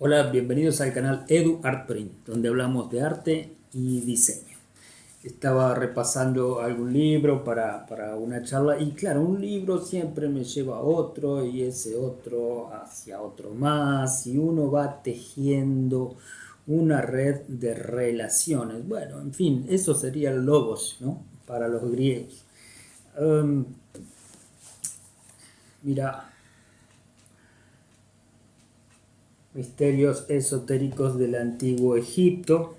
Hola, bienvenidos al canal Edu Art Print, donde hablamos de arte y diseño. Estaba repasando algún libro para una charla y claro, un libro siempre me lleva a otro y ese otro hacia otro más y uno va tejiendo una red de relaciones. Bueno, en fin, eso sería el logos, ¿no? Para los griegos. Um, Mira, misterios esotéricos del antiguo Egipto.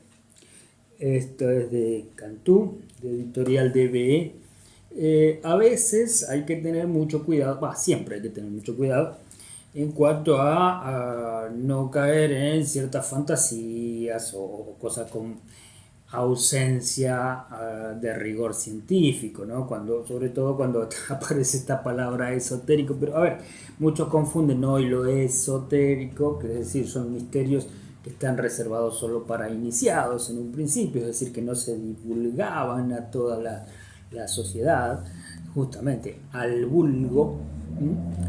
Esto es de Cantú, de editorial DBE. A veces hay que tener mucho cuidado, siempre hay que tener mucho cuidado en cuanto a no caer en ciertas fantasías o cosas con ausencia de rigor científico, ¿no? Sobre todo cuando aparece esta palabra esotérico, pero a ver, muchos confunden hoy lo esotérico, que es decir, son misterios que están reservados solo para iniciados en un principio, es decir, que no se divulgaban a toda la sociedad, justamente al vulgo,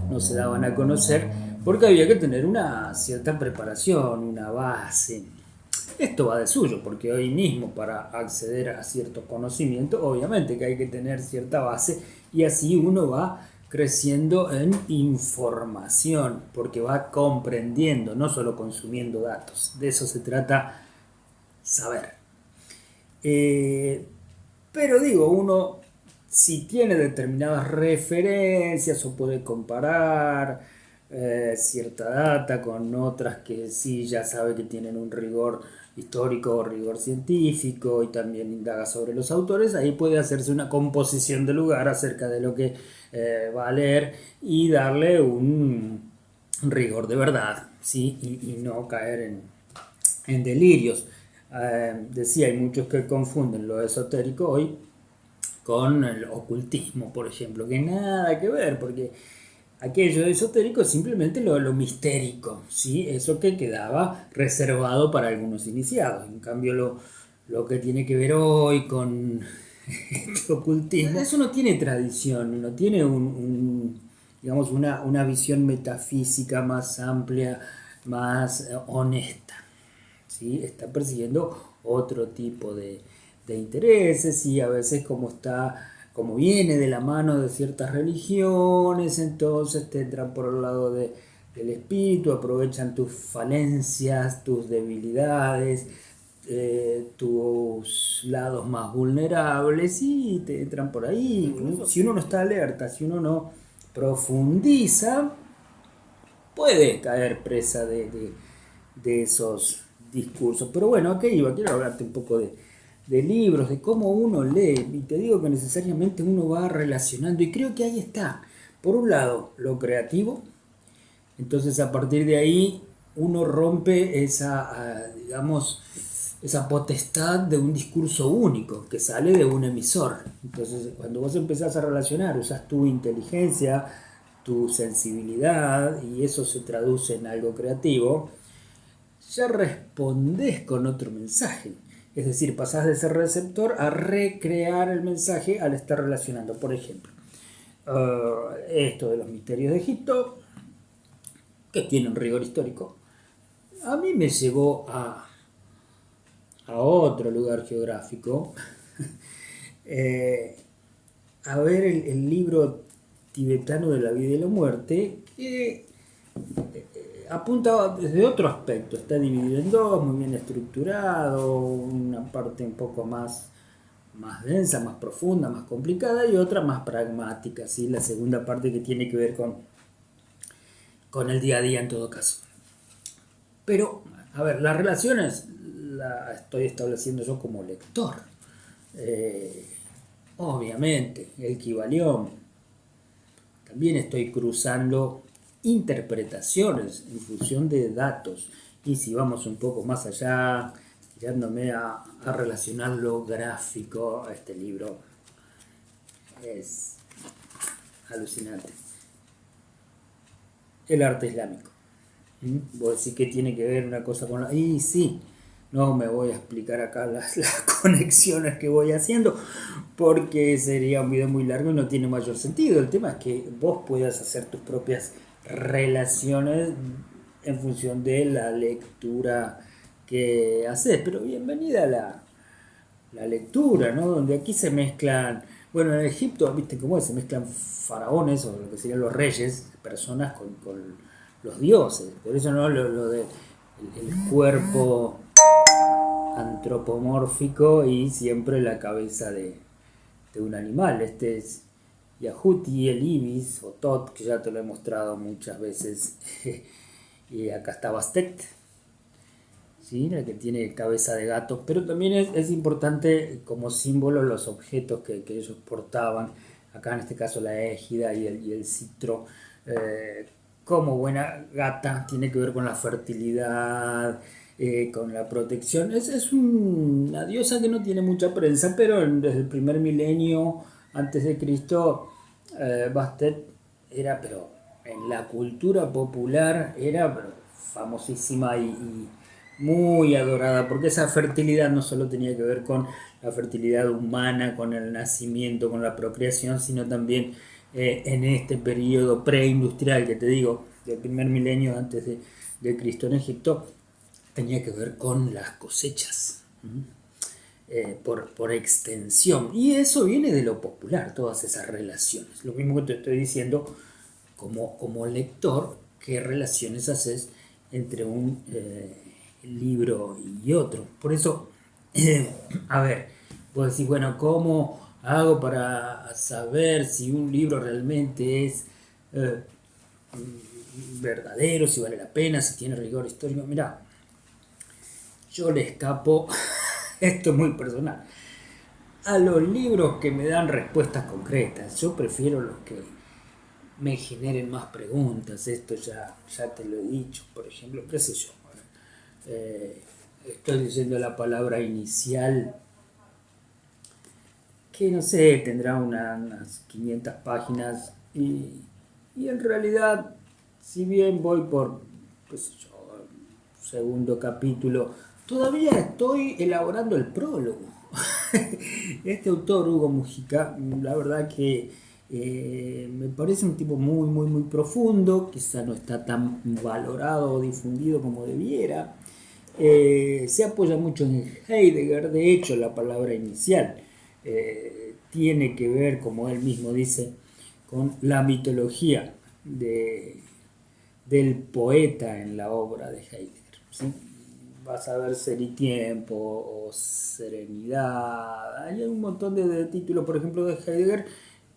no se daban a conocer, porque había que tener una cierta preparación, una base. Esto va de suyo, porque hoy mismo para acceder a cierto conocimiento, obviamente que hay que tener cierta base y así uno va creciendo en información, porque va comprendiendo, no solo consumiendo datos. De eso se trata saber. Pero digo, uno si tiene determinadas referencias o puede comparar cierta data con otras que sí ya sabe que tienen un rigor histórico o rigor científico y también indaga sobre los autores, ahí puede hacerse una composición de lugar acerca de lo que va a leer y darle un rigor de verdad, ¿sí? Y no caer en delirios. Decía, hay muchos que confunden lo esotérico hoy con el ocultismo, por ejemplo, que nada que ver, porque aquello esotérico es simplemente lo mistérico, ¿sí? Eso que quedaba reservado para algunos iniciados. En cambio, lo que tiene que ver hoy con este ocultismo, eso no tiene tradición, no tiene digamos, una visión metafísica más amplia, más honesta. ¿Sí? Está persiguiendo otro tipo de intereses y a veces como viene de la mano de ciertas religiones, entonces te entran por el lado del espíritu, aprovechan tus falencias, tus debilidades, tus lados más vulnerables y te entran por ahí. Incluso si uno no está alerta, si uno no profundiza, puede caer presa de esos discursos. Pero bueno, ¿a qué iba? Quiero hablarte un poco de libros, de cómo uno lee. Y te digo que necesariamente uno va relacionando. Y creo que ahí está. Por un lado, lo creativo. Entonces a partir de ahí uno rompe digamos, esa potestad de un discurso único que sale de un emisor. Entonces cuando vos empezás a relacionar, usas tu inteligencia, tu sensibilidad y eso se traduce en algo creativo, ya respondés con otro mensaje. Es decir, pasás de ser receptor a recrear el mensaje al estar relacionando. Por ejemplo, esto de los misterios de Egipto, que tiene un rigor histórico, a mí me llevó a otro lugar geográfico, eh, a ver el libro tibetano de la vida y la muerte, que apunta desde otro aspecto, está dividido en dos, muy bien estructurado, una parte un poco más densa, más profunda, más complicada y otra más pragmática, ¿sí? La segunda parte que tiene que ver con el día a día en todo caso. Pero, a ver, las relaciones las estoy estableciendo yo como lector. Eh, Obviamente, el Kybalión. También estoy cruzando interpretaciones en función de datos. Y si vamos un poco más allá, tirándome a relacionar lo gráfico, este libro es alucinante. El arte islámico. Vos decís que tiene que ver una cosa con la... Y sí, no me voy a explicar acá las conexiones que voy haciendo porque sería un video muy largo y no tiene mayor sentido. El tema es que vos puedas hacer tus propias relaciones en función de la lectura que haces. Pero bienvenida a la lectura, ¿no? Donde aquí se mezclan, bueno, en Egipto, viste cómo es, se mezclan faraones o lo que serían los reyes, personas con los dioses. Por eso no lo de el cuerpo antropomórfico y siempre la cabeza de un animal. Este es Yahuti, el ibis o Tot, que ya te lo he mostrado muchas veces. Y acá está Bastet, ¿sí? La que tiene cabeza de gato. Pero también es importante como símbolo los objetos que ellos portaban. Acá en este caso la égida y el citro. Como buena gata tiene que ver con la fertilidad, con la protección. Es una diosa que no tiene mucha prensa, pero desde el primer milenio antes de Cristo, Bastet era, pero en la cultura popular era famosísima y muy adorada, porque esa fertilidad no solo tenía que ver con la fertilidad humana, con el nacimiento, con la procreación, sino también en este periodo preindustrial que te digo, del primer milenio antes de Cristo en Egipto, tenía que ver con las cosechas. Por extensión. Y eso viene de lo popular, todas esas relaciones. Lo mismo que te estoy diciendo como lector, qué relaciones haces entre un libro y otro. Por eso, a ver, vos decís, bueno, ¿cómo hago para saber si un libro realmente es verdadero, si vale la pena, si tiene rigor histórico? Mirá, yo le escapo, esto es muy personal, a los libros que me dan respuestas concretas. Yo prefiero los que me generen más preguntas. Esto ya te lo he dicho, por ejemplo, qué sé yo. Estoy leyendo la palabra inicial, que no sé, tendrá unas 500 páginas y en realidad, si bien voy por, qué sé yo, segundo capítulo, todavía estoy elaborando el prólogo. Este autor, Hugo Mujica, la verdad que me parece un tipo muy, muy, muy profundo, quizá no está tan valorado o difundido como debiera. Se apoya mucho en Heidegger, de hecho la palabra inicial tiene que ver, como él mismo dice, con la mitología del poeta en la obra de Heidegger, ¿sí? Vas a ver Ser y Tiempo o Serenidad. Hay un montón de títulos, por ejemplo, de Heidegger,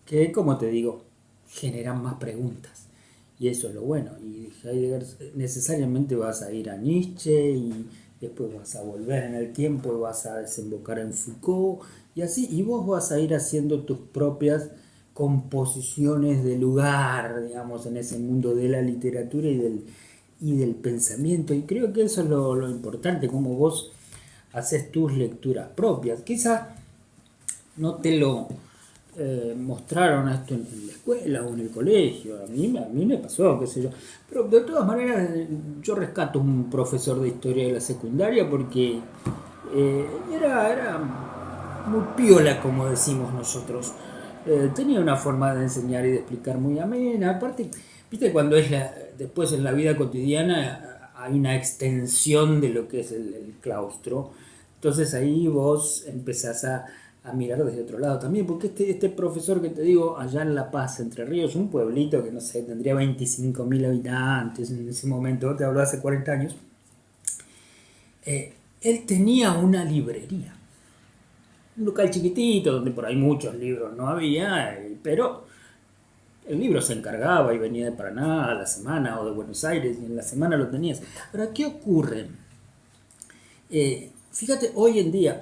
que, como te digo, generan más preguntas. Y eso es lo bueno. Y Heidegger necesariamente vas a ir a Nietzsche y después vas a volver en el tiempo y vas a desembocar en Foucault y así. Y vos vas a ir haciendo tus propias composiciones de lugar, digamos, en ese mundo de la literatura y del pensamiento. Y creo que eso es lo importante, cómo vos haces tus lecturas propias. Quizá no te lo mostraron esto en la escuela o en el colegio. A mí me pasó, qué sé yo. Pero de todas maneras, yo rescato un profesor de historia de la secundaria porque era muy piola, como decimos nosotros. Tenía una forma de enseñar y de explicar muy amena. Aparte, viste, cuando después en la vida cotidiana hay una extensión de lo que es el claustro. Entonces ahí vos empezás a mirar desde otro lado también, porque este profesor que te digo, allá en La Paz, Entre Ríos, un pueblito que no sé, tendría 25.000 habitantes en ese momento, te hablo hace 40 años, él tenía una librería, un local chiquitito donde por ahí muchos libros no había, pero el libro se encargaba y venía de Paraná a la semana o de Buenos Aires y en la semana lo tenías. Ahora, ¿qué ocurre? Fíjate, hoy en día,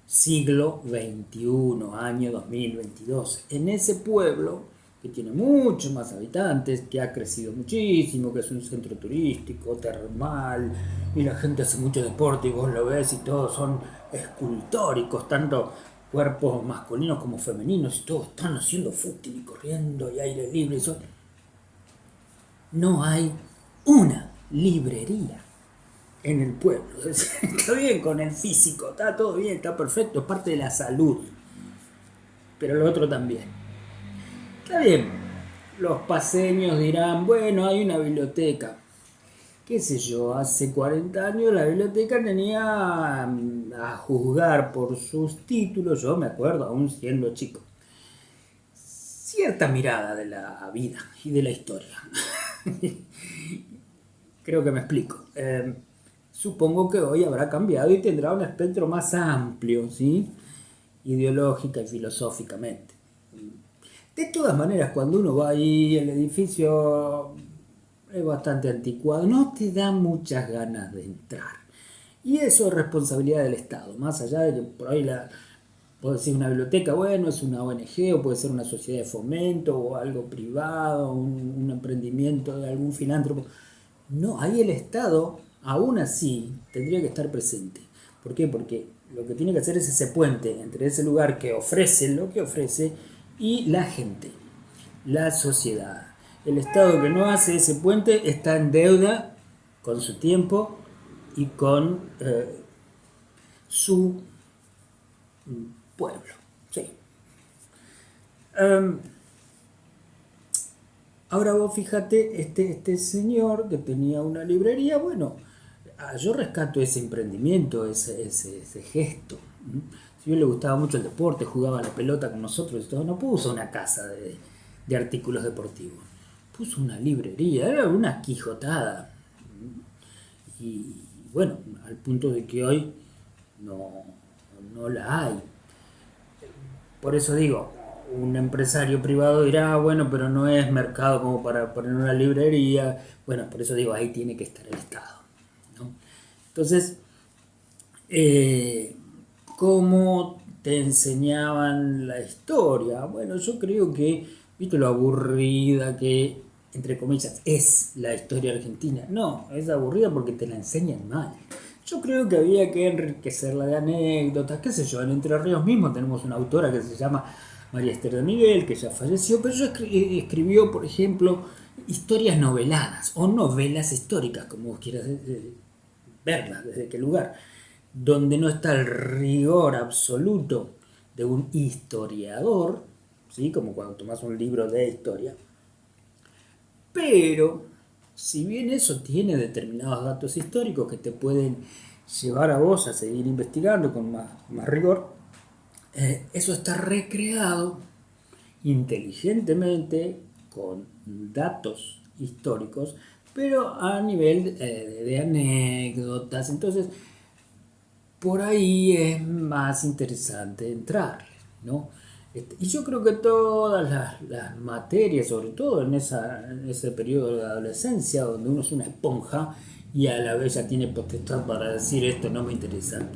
siglo XXI, año 2022, en ese pueblo que tiene muchos más habitantes, que ha crecido muchísimo, que es un centro turístico, termal, y la gente hace mucho deporte y vos lo ves y todos son escultóricos, tanto cuerpos masculinos como femeninos, y todos están haciendo fútbol y corriendo y aire libre. No hay una librería en el pueblo. Está bien con el físico, está todo bien, está perfecto, es parte de la salud. Pero lo otro también. Está bien, los paseños dirán, bueno, hay una biblioteca. Qué sé yo, hace 40 años la biblioteca tenía, a juzgar por sus títulos, yo me acuerdo aún siendo chico, cierta mirada de la vida y de la historia. Creo que me explico. Supongo que hoy habrá cambiado y tendrá un espectro más amplio, ¿sí? Ideológica y filosóficamente. De todas maneras, cuando uno va ahí, el edificio es bastante anticuado, no te da muchas ganas de entrar. Y eso es responsabilidad del Estado, más allá de que por ahí puede ser una biblioteca, bueno, es una ONG o puede ser una sociedad de fomento o algo privado, un emprendimiento de algún filántropo. No, ahí el Estado, aún así, tendría que estar presente. ¿Por qué? Porque lo que tiene que hacer es ese puente entre ese lugar que ofrece lo que ofrece y la gente, la sociedad. El Estado que no hace ese puente está en deuda con su tiempo y con su pueblo. Sí. Um, Ahora vos fíjate, este señor que tenía una librería, bueno, yo rescato ese emprendimiento, ese gesto. Si a él le gustaba mucho el deporte, jugaba a la pelota con nosotros y todo, no puso una casa de artículos deportivos, puso una librería, era una quijotada. Y bueno, al punto de que hoy no, no la hay. Por eso digo, un empresario privado dirá, bueno, pero no es mercado como para poner una librería. Bueno, por eso digo, ahí tiene que estar el Estado, ¿no? Entonces, eh, ¿cómo te enseñaban la historia? Bueno, yo creo que, viste lo aburrida que, entre comillas, es la historia argentina. No, es aburrida porque te la enseñan mal. Yo creo que había que enriquecerla de anécdotas, qué sé yo, en Entre Ríos mismo tenemos una autora que se llama María Esther de Miguel, que ya falleció, pero ella escribió, por ejemplo, historias noveladas o novelas históricas, como vos quieras verlas, desde qué lugar, donde no está el rigor absoluto de un historiador, ¿sí? Como cuando tomas un libro de historia, pero si bien eso tiene determinados datos históricos que te pueden llevar a vos a seguir investigando con más rigor, eso está recreado inteligentemente con datos históricos, pero a nivel de anécdotas. Entonces, por ahí es más interesante entrarle, ¿no? Y yo creo que todas las materias, sobre todo en ese periodo de adolescencia, donde uno es una esponja y a la vez ya tiene potestad para decir esto no me interesa,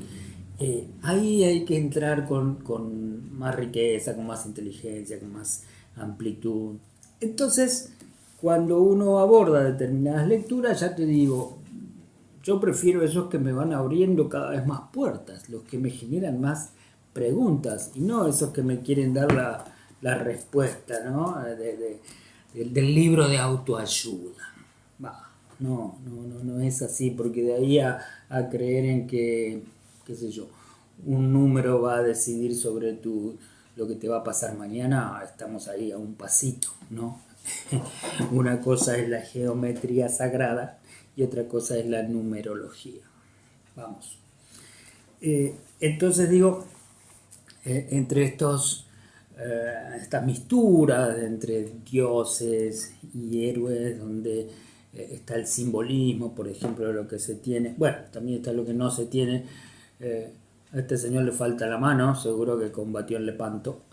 ahí hay que entrar con más riqueza, con más inteligencia, con más amplitud. Entonces, cuando uno aborda determinadas lecturas, ya te digo, yo prefiero esos que me van abriendo cada vez más puertas, los que me generan más preguntas y no esos que me quieren dar la respuesta, ¿no? Del libro de autoayuda. Bah, no es así, porque de ahí a creer en que, qué sé yo, un número va a decidir sobre lo que te va a pasar mañana, estamos ahí a un pasito, ¿no? Una cosa es la geometría sagrada y otra cosa es la numerología. Vamos. Entonces digo, entre estas misturas entre dioses y héroes, donde está el simbolismo, por ejemplo, de lo que se tiene, bueno, también está lo que no se tiene. A este señor le falta la mano, seguro que combatió el Lepanto.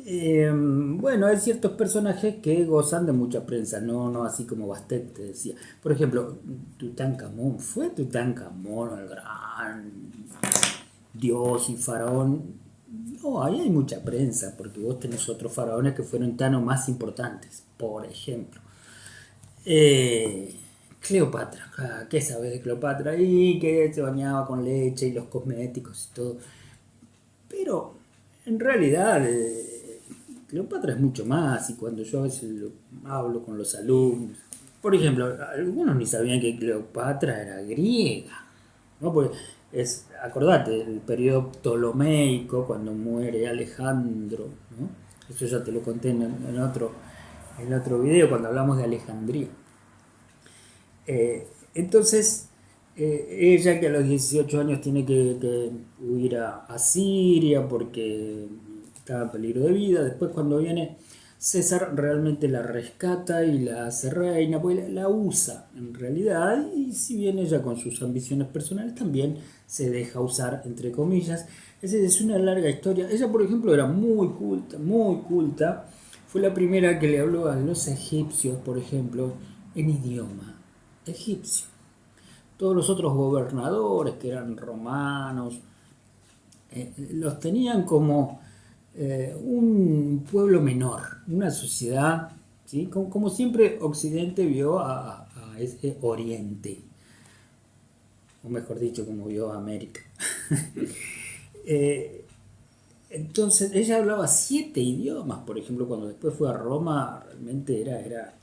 Bueno, hay ciertos personajes que gozan de mucha prensa, no así como Bastet te decía. Por ejemplo, Tutankamón, ¿fue Tutankamón el gran dios y faraón? No, ahí hay mucha prensa, porque vos tenés otros faraones que fueron tan o más importantes. Por ejemplo, Cleopatra, ¿qué sabes de Cleopatra? Y que se bañaba con leche y los cosméticos y todo. Pero en realidad Cleopatra es mucho más, y cuando yo a veces hablo con los alumnos, por ejemplo, algunos ni sabían que Cleopatra era griega, ¿no? Porque acordate, el periodo ptolomeico, cuando muere Alejandro, ¿no? Eso ya te lo conté en otro video cuando hablamos de Alejandría. Entonces, ella que a los 18 años tiene que huir a Siria porque estaba en peligro de vida. Después cuando viene César realmente la rescata y la hace reina, pues la usa en realidad. Y si bien ella con sus ambiciones personales también se deja usar, entre comillas. Es una larga historia. Ella, por ejemplo, era muy culta, muy culta. Fue la primera que le habló a los egipcios, por ejemplo, en idioma egipcio. Todos los otros gobernadores que eran romanos los tenían como un pueblo menor, una sociedad, ¿sí? Como siempre Occidente vio a ese Oriente, o mejor dicho, como vio a América. Eh, entonces ella hablaba 7 idiomas, por ejemplo, cuando después fue a Roma, realmente era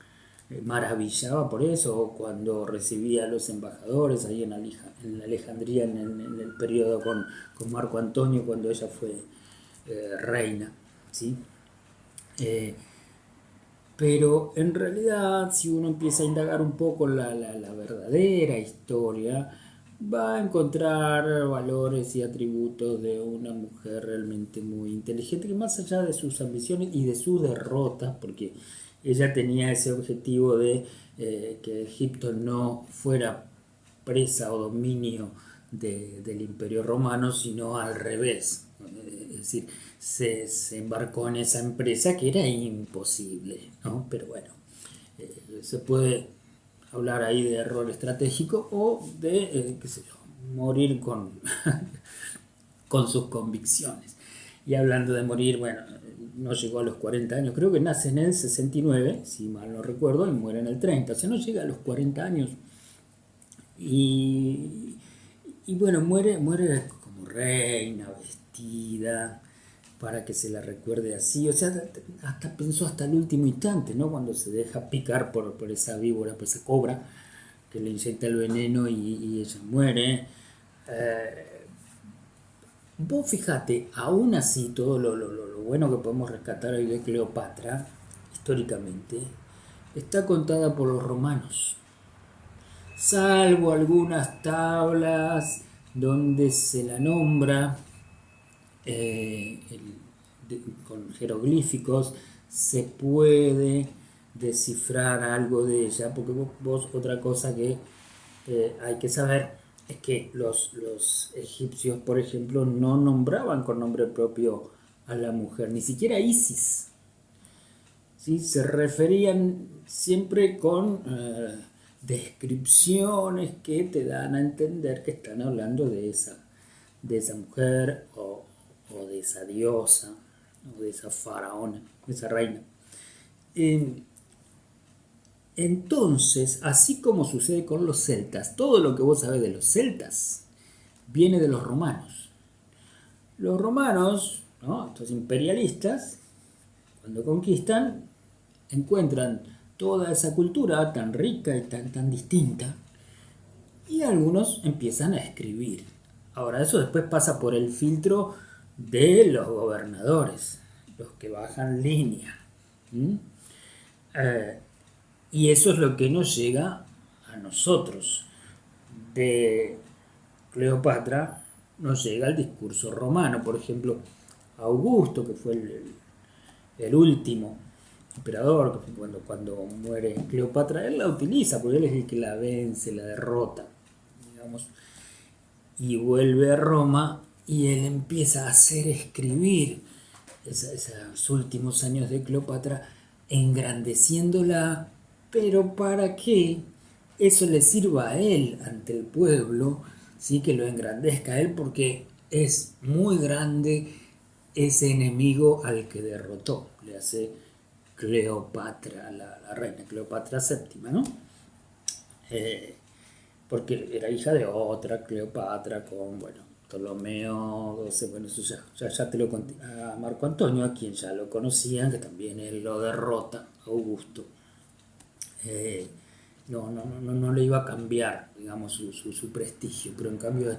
maravillaba por eso, o cuando recibía a los embajadores ahí en Alejandría en el periodo con Marco Antonio, cuando ella fue reina, ¿sí? Eh, pero en realidad, si uno empieza a indagar un poco la verdadera historia, va a encontrar valores y atributos de una mujer realmente muy inteligente, que más allá de sus ambiciones y de sus derrotas, porque ella tenía ese objetivo de que Egipto no fuera presa o dominio del Imperio Romano, sino al revés. Es decir, se embarcó en esa empresa que era imposible, ¿no? Pero bueno, se puede hablar ahí de error estratégico o de, qué sé yo, morir con sus convicciones. Y hablando de morir, bueno, no llegó a los 40 años, creo que nace en el 69, si mal no recuerdo, y muere en el 30, o sea, no llega a los 40 años. Y, y bueno, muere como reina, vestida, para que se la recuerde así. O sea, hasta pensó hasta el último instante, ¿no? Cuando se deja picar por esa víbora, por esa cobra, que le inyecta el veneno y ella muere. Eh, Vos fijate, aún así, todo lo bueno que podemos rescatar hoy de Cleopatra, históricamente, está contada por los romanos, salvo algunas tablas donde se la nombra eh, con jeroglíficos, se puede descifrar algo de ella, porque vos otra cosa que hay que saber es que los egipcios, por ejemplo, no nombraban con nombre propio a la mujer, ni siquiera Isis, ¿sí? Se referían siempre con descripciones que te dan a entender que están hablando de esa mujer o de esa diosa o de esa faraona, de esa reina. Eh, entonces, así como sucede con los celtas, todo lo que vos sabés de los celtas viene de los romanos. Los romanos, ¿no? Estos imperialistas, cuando conquistan, encuentran toda esa cultura tan rica y tan distinta, y algunos empiezan a escribir. Ahora, eso después pasa por el filtro de los gobernadores, los que bajan línea. ¿Mm? Eh, y eso es lo que nos llega a nosotros. De Cleopatra nos llega el discurso romano. Por ejemplo, Augusto, que fue el último emperador, que fue cuando muere Cleopatra, él la utiliza porque él es el que la vence, la derrota, digamos, y vuelve a Roma y él empieza a hacer escribir esos últimos años de Cleopatra, engrandeciéndola, pero para que eso le sirva a él ante el pueblo, sí, que lo engrandezca a él porque es muy grande ese enemigo al que derrotó, le hace Cleopatra, la reina Cleopatra séptima, ¿no? Eh, Porque era hija de otra Cleopatra con, bueno, Ptolomeo XII, bueno, eso ya te lo conté. A Marco Antonio, a quien ya lo conocían, que también él lo derrota, Augusto. Eh, no le iba a cambiar, digamos, su prestigio, pero en cambio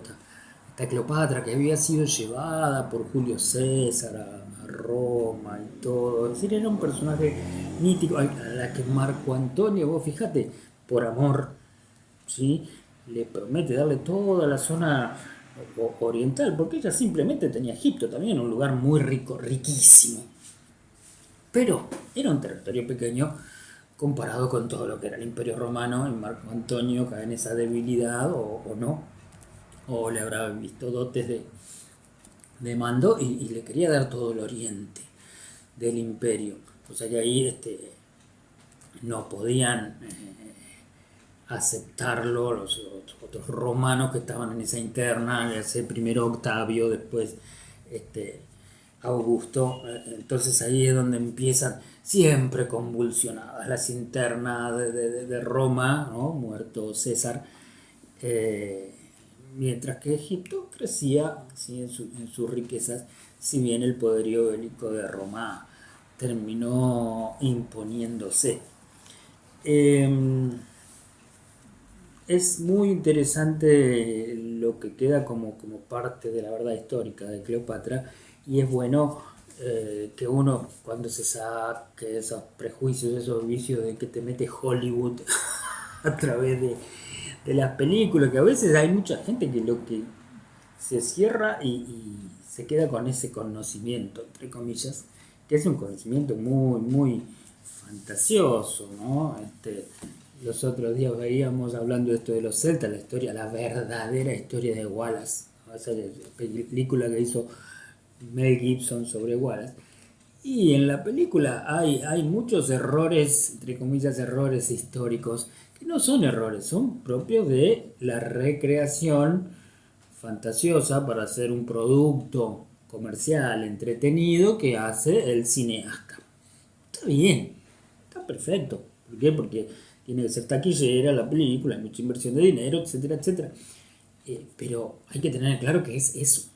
esta Cleopatra que había sido llevada por Julio César a Roma y todo. Es decir, era un personaje mítico a la que Marco Antonio, vos fíjate, por amor, ¿sí? Le promete darle toda la zona oriental, porque ella simplemente tenía Egipto también, un lugar muy rico, riquísimo. Pero era un territorio pequeño comparado con todo lo que era el Imperio Romano, y Marco Antonio cae en esa debilidad o no, o le habrá visto dotes de mando y le quería dar todo el oriente del imperio. O sea que ahí no podían aceptarlo los otros romanos que estaban en esa interna, ese primero Octavio, después este, Augusto. Entonces ahí es donde empiezan siempre convulsionadas las internas de Roma, ¿no? Muerto César, eh, mientras que Egipto crecía, ¿sí? En sus riquezas, si bien el poderío bélico de Roma terminó imponiéndose. Eh, es muy interesante lo que queda como parte de la verdad histórica de Cleopatra, y es bueno que uno cuando se saque esos prejuicios, esos vicios de que te mete Hollywood a través de las películas, que a veces hay mucha gente que lo que se cierra y se queda con ese conocimiento, entre comillas, que es un conocimiento muy fantasioso, ¿no? Los otros días veíamos hablando de esto de los celtas, la historia, la verdadera historia de Wallace, ¿no? Esa película que hizo Mel Gibson sobre Wallace. Y en la película hay muchos errores, entre comillas, errores históricos, que no son errores, son propios de la recreación fantasiosa para hacer un producto comercial entretenido que hace el cineasta. Está bien, está perfecto. ¿Por qué? Porque tiene que ser taquillera la película, hay mucha inversión de dinero, etcétera, etcétera. Pero hay que tener claro que es eso,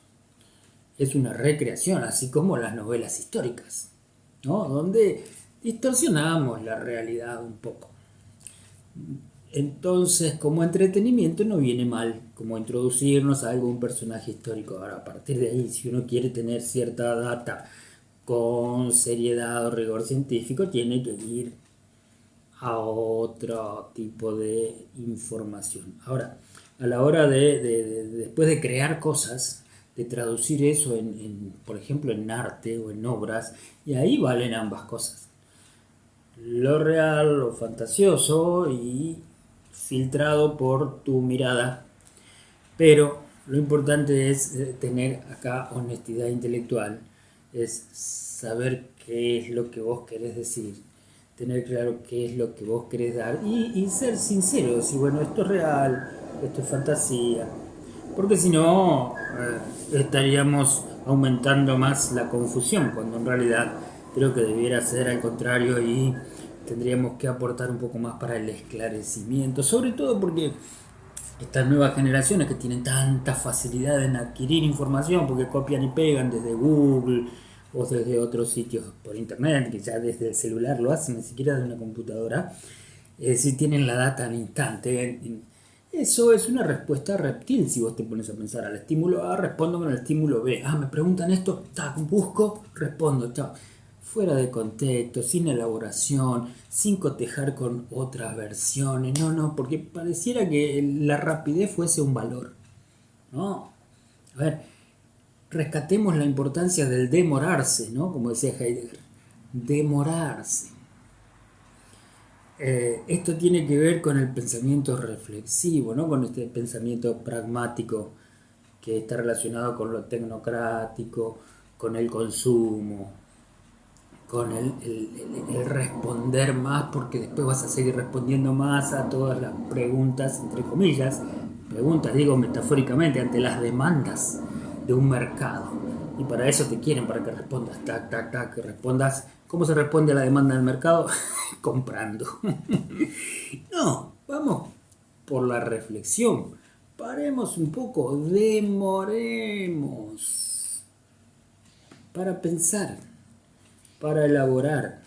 es una recreación, así como las novelas históricas, ¿no? Donde distorsionamos la realidad un poco. Entonces, como entretenimiento no viene mal, como introducirnos a algún personaje histórico. Ahora, a partir de ahí, si uno quiere tener cierta data con seriedad o rigor científico, tiene que ir a otro tipo de información. Ahora, a la hora después de crear cosas, de traducir eso por ejemplo, en arte o en obras, y ahí valen ambas cosas. Lo real, lo fantasioso y filtrado por tu mirada, pero lo importante es tener acá honestidad intelectual, es saber qué es lo que vos querés decir, tener claro qué es lo que vos querés dar y ser sincero, decir, bueno, esto es real, esto es fantasía, porque si no estaríamos aumentando más la confusión, cuando en realidad creo que debiera ser al contrario y tendríamos que aportar un poco más para el esclarecimiento, sobre todo porque estas nuevas generaciones que tienen tanta facilidad en adquirir información porque copian y pegan desde Google o desde otros sitios por internet, que ya desde el celular lo hacen, ni siquiera de una computadora, si tienen la data al instante. Eso es una respuesta reptil si vos te pones a pensar. Al estímulo A respondo con el estímulo B. Ah, me preguntan esto, tac, busco, respondo, chao. Fuera de contexto, sin elaboración, sin cotejar con otras versiones. No, porque pareciera que la rapidez fuese un valor. No. A ver, rescatemos la importancia del demorarse, ¿no? Como decía Heidegger. Demorarse. Esto tiene que ver con el pensamiento reflexivo, ¿no? Con este pensamiento pragmático que está relacionado con lo tecnocrático, con el consumo, con el responder más, porque después vas a seguir respondiendo más a todas las preguntas, entre comillas, preguntas, digo metafóricamente, ante las demandas de un mercado. Y para eso te quieren, para que respondas, tac, tac, tac, que respondas. ¿Cómo se responde a la demanda del mercado? Comprando. No, vamos por la reflexión. Paremos un poco, demoremos para pensar, para elaborar.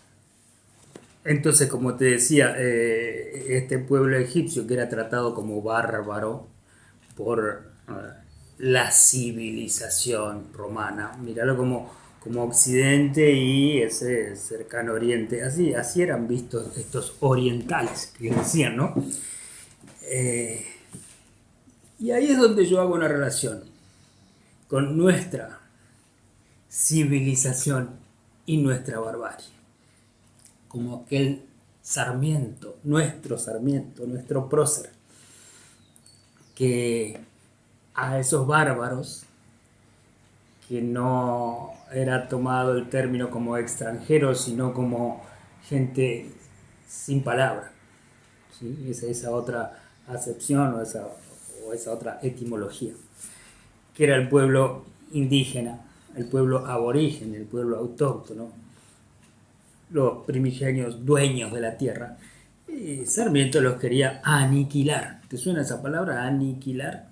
Entonces, como te decía, este pueblo egipcio que era tratado como bárbaro por la civilización romana. Míralo como Occidente y ese cercano Oriente. Así eran vistos estos orientales que decían, ¿no? Y ahí es donde yo hago una relación con nuestra civilización y nuestra barbarie. Como aquel Sarmiento, nuestro prócer, que a esos bárbaros, que no era tomado el término como extranjeros, sino como gente sin palabra, ¿sí? Esa otra acepción o esa otra etimología, que era el pueblo indígena, el pueblo aborigen, el pueblo autóctono, los primigenios dueños de la tierra. Y Sarmiento los quería aniquilar. ¿Te suena esa palabra, aniquilar?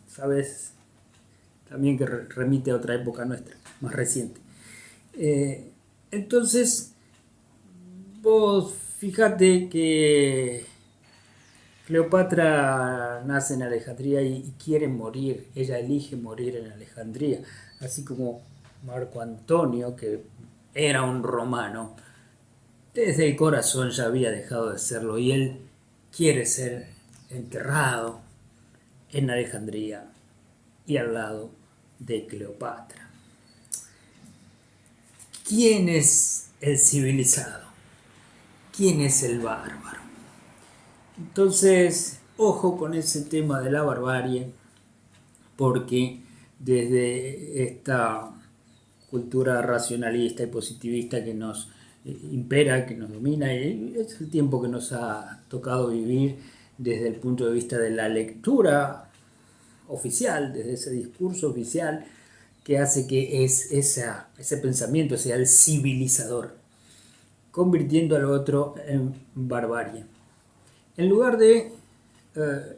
¿Sabes? También que remite a otra época nuestra, más reciente. Entonces, vos fíjate que Cleopatra nace en Alejandría y quiere morir, ella elige morir en Alejandría, así como Marco Antonio, que era un romano, desde el corazón ya había dejado de serlo y él quiere ser enterrado en Alejandría y al lado de Cleopatra. ¿Quién es el civilizado? ¿Quién es el bárbaro? Entonces, ojo con ese tema de la barbarie, porque desde esta cultura racionalista y positivista que nos impera, que nos domina, y es el tiempo que nos ha tocado vivir desde el punto de vista de la lectura oficial, desde ese discurso oficial, que hace que ese pensamiento sea el civilizador, convirtiendo al otro en barbarie. En lugar de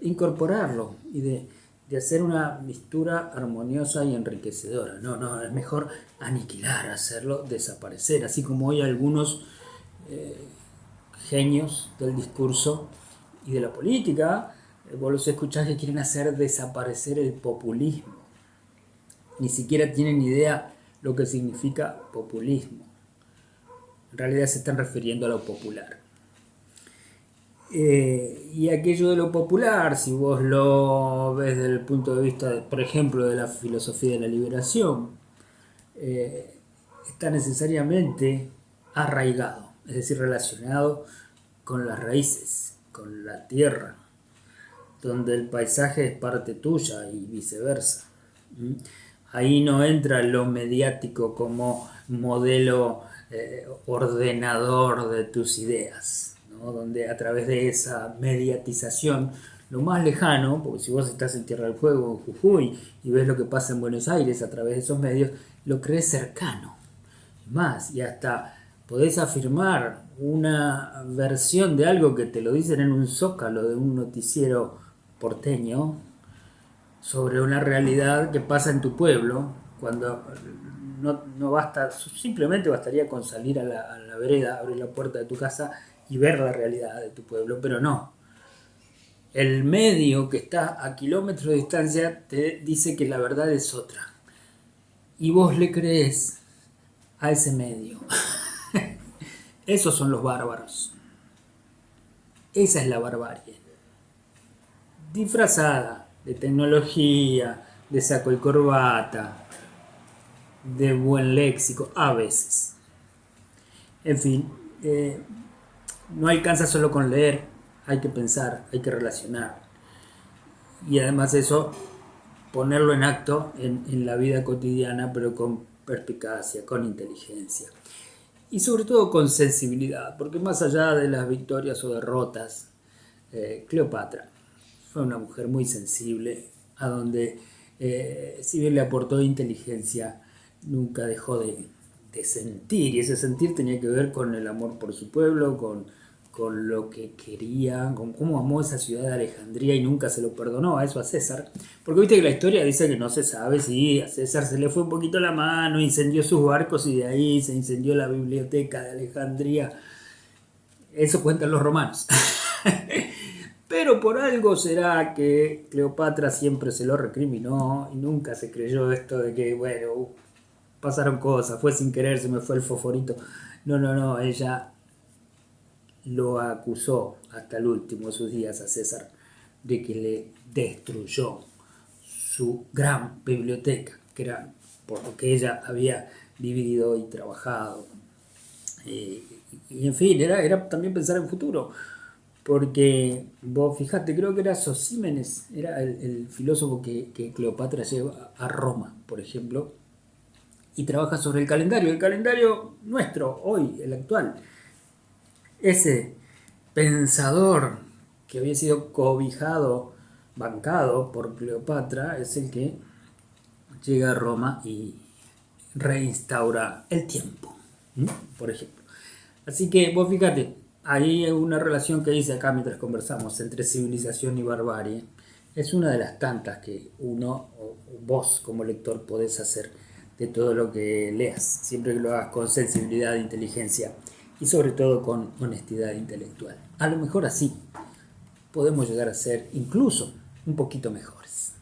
incorporarlo y de hacer una mistura armoniosa y enriquecedora. No, es mejor aniquilar, hacerlo desaparecer, así como hoy algunos genios del discurso y de la política, vos los escuchás que quieren hacer desaparecer el populismo. Ni siquiera tienen idea lo que significa populismo. En realidad se están refiriendo a lo popular. Y aquello de lo popular, si vos lo ves desde el punto de vista, por ejemplo, de la filosofía de la liberación, está necesariamente arraigado, es decir, relacionado con las raíces, con la tierra, donde el paisaje es parte tuya y viceversa. Ahí no entra lo mediático como modelo ordenador de tus ideas, ¿no? Donde a través de esa mediatización, lo más lejano, porque si vos estás en Tierra del Fuego, en Jujuy, y ves lo que pasa en Buenos Aires a través de esos medios, lo crees cercano. Más, y hasta podés afirmar una versión de algo que te lo dicen en un zócalo de un noticiero porteño, sobre una realidad que pasa en tu pueblo, cuando no basta, simplemente bastaría con salir a la vereda, abrir la puerta de tu casa y ver la realidad de tu pueblo, pero no. El medio que está a kilómetros de distancia te dice que la verdad es otra. Y vos le crees a ese medio. Esos son los bárbaros. Esa es la barbarie. Disfrazada de tecnología, de saco y corbata, de buen léxico, a veces. En fin, no alcanza solo con leer, hay que pensar, hay que relacionar. Y además eso, ponerlo en acto en la vida cotidiana, pero con perspicacia, con inteligencia. Y sobre todo con sensibilidad, porque más allá de las victorias o derrotas, Cleopatra fue una mujer muy sensible, a donde, si bien le aportó inteligencia, nunca dejó de sentir, y ese sentir tenía que ver con el amor por su pueblo, con lo que quería, con cómo amó esa ciudad de Alejandría y nunca se lo perdonó a eso a César, porque viste que la historia dice que no se sabe si a César se le fue un poquito la mano, incendió sus barcos y de ahí se incendió la biblioteca de Alejandría. Eso cuentan los romanos. Pero por algo será que Cleopatra siempre se lo recriminó y nunca se creyó esto de que, bueno, pasaron cosas, fue sin querer, se me fue el fosforito. No, no, no, ella lo acusó hasta el último de sus días a César de que le destruyó su gran biblioteca, que era por lo que ella había vivido y trabajado. Y en fin, era también pensar en futuro, porque vos fijate, creo que era Sosímenes, era el filósofo que Cleopatra lleva a Roma, por ejemplo, y trabaja sobre el calendario nuestro, hoy, el actual. Ese pensador que había sido cobijado, bancado por Cleopatra, es el que llega a Roma y reinstaura el tiempo, ¿m? Por ejemplo. Así que vos fíjate, hay una relación que dice acá mientras conversamos entre civilización y barbarie. Es una de las tantas que uno, o vos como lector, podés hacer de todo lo que leas, siempre que lo hagas con sensibilidad, inteligencia y sobre todo con honestidad intelectual. A lo mejor así podemos llegar a ser incluso un poquito mejores.